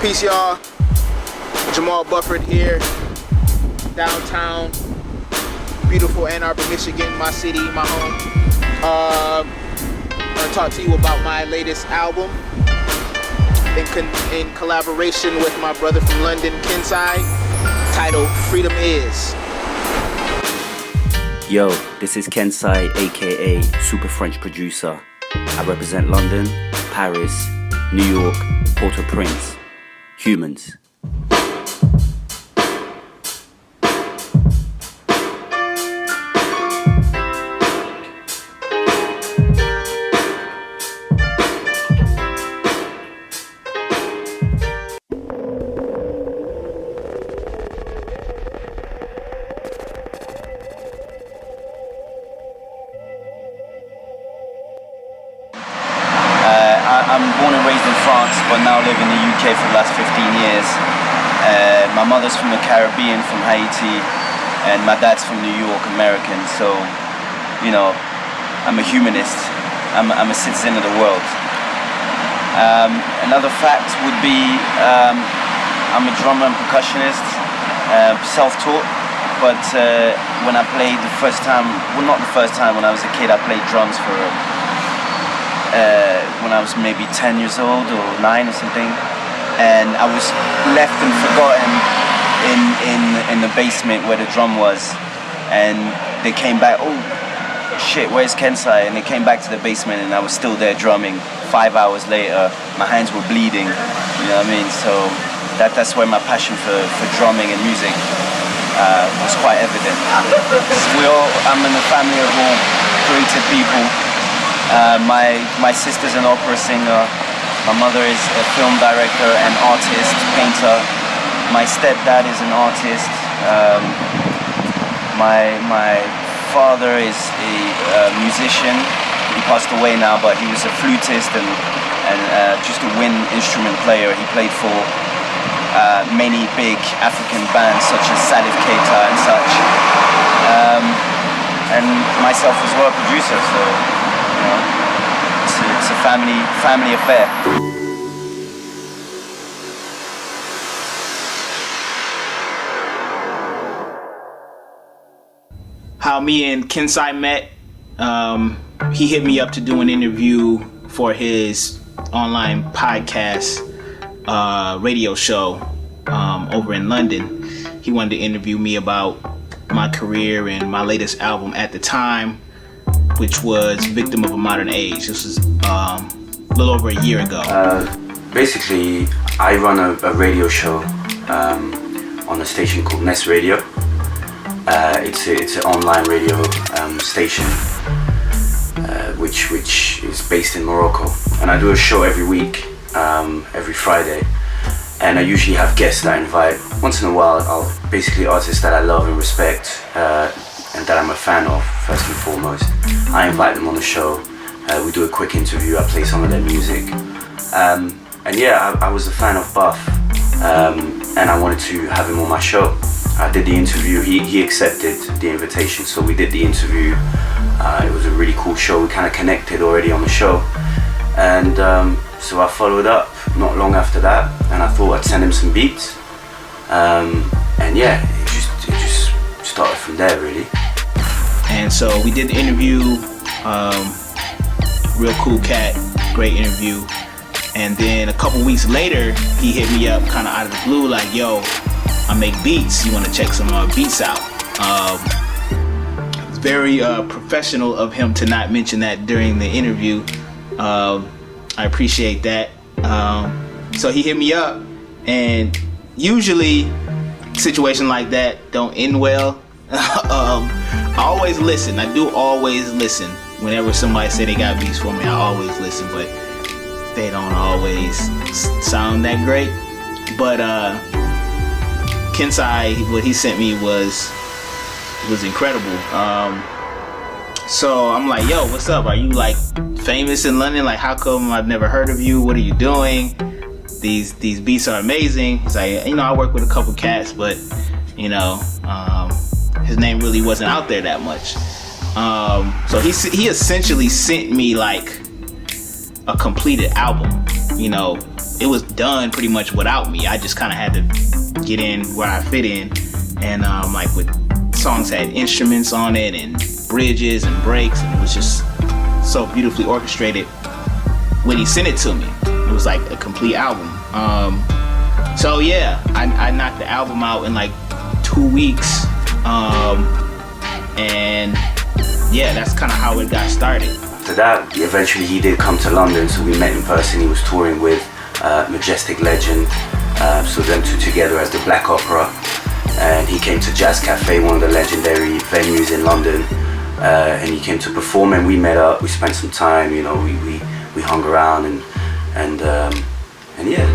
Peace, y'all. Jamall Bufford here, downtown, beautiful Ann Arbor, Michigan, my city, my home. I'm going to talk to you about my latest album in collaboration with my brother from London, Kensaye, titled Freedom Is. Yo, this is Kensaye, aka Super French Producer. I represent London, Paris, New York, Port-au-Prince. Humans. I'm born and raised in France, but now live in the UK for the last 15 years. My mother's from the Caribbean, from Haiti, and my dad's from New York, American. So, you know, I'm a humanist. I'm a citizen of the world. Another fact would be I'm a drummer and percussionist, self-taught. But when I played the first time, well, not the first time, when I was a kid, I played drums for when I was maybe 10 years old or 9 or something, and I was left and forgotten in the basement where the drum was, and they came back, oh shit, where's Kensaye? And they came back to the basement and I was still there drumming. 5 hours later, my hands were bleeding, you know what I mean? So that's where my passion for drumming and music was quite evident. I'm in a family of all creative people. My sister's an opera singer. My mother is a film director and artist, painter. My stepdad is an artist. My father is a musician. He passed away now, but he was a flutist and just a wind instrument player. He played for many big African bands such as Salif Keita and such. And myself as well, producer. So. It's a family affair. How me and Kensaye met, he hit me up to do an interview for his online podcast radio show over in London. He wanted to interview me about my career and my latest album at the time, which was Victim of a Modern Age. This was a little over a year ago. Basically, I run a radio show on a station called Nest Radio. It's an online radio station which is based in Morocco. And I do a show every week, every Friday. And I usually have guests that I invite. Once in a while, I'll basically artists that I love and respect and that I'm a fan of, first and foremost. I invite them on the show. We do a quick interview. I play some of their music. And yeah, I was a fan of Buff, and I wanted to have him on my show. I did the interview. He accepted the invitation, so we did the interview. It was a really cool show. We kind of connected already on the show, and so I followed up not long after that, and I thought I'd send him some beats. And yeah, it just started from there, really. And so we did the interview, real cool cat, great interview. And then a couple weeks later, he hit me up kind of out of the blue, like, yo, I make beats, you want to check some beats out. It's very professional of him to not mention that during the interview. I appreciate that. So he hit me up, and usually situation like that don't end well. I always listen. I do always listen. Whenever somebody say they got beats for me, I always listen, but they don't always sound that great. But Kensaye, what he sent me was incredible. So I'm like, yo, what's up? Are you like famous in London? Like, how come I've never heard of you? What are you doing? These beats are amazing. He's like, you know, I work with a couple cats, but you know, his name really wasn't out there that much. So he essentially sent me like a completed album, you know, done pretty much without me. I just kind of had to get in where I fit in, and like with songs had instruments on it and bridges and breaks, and it was just so beautifully orchestrated. When he sent it to me, it was like a complete album. So yeah, I knocked the album out in like 2 weeks, and yeah, that's kind of how it got started. After that, eventually he did come to London, so we met in person. He was touring with Majestic Legend, so them two together as the Black Opera, and he came to Jazz Cafe, one of the legendary venues in London, and he came to perform, and we met up, we spent some time, you know, we hung around, and yeah.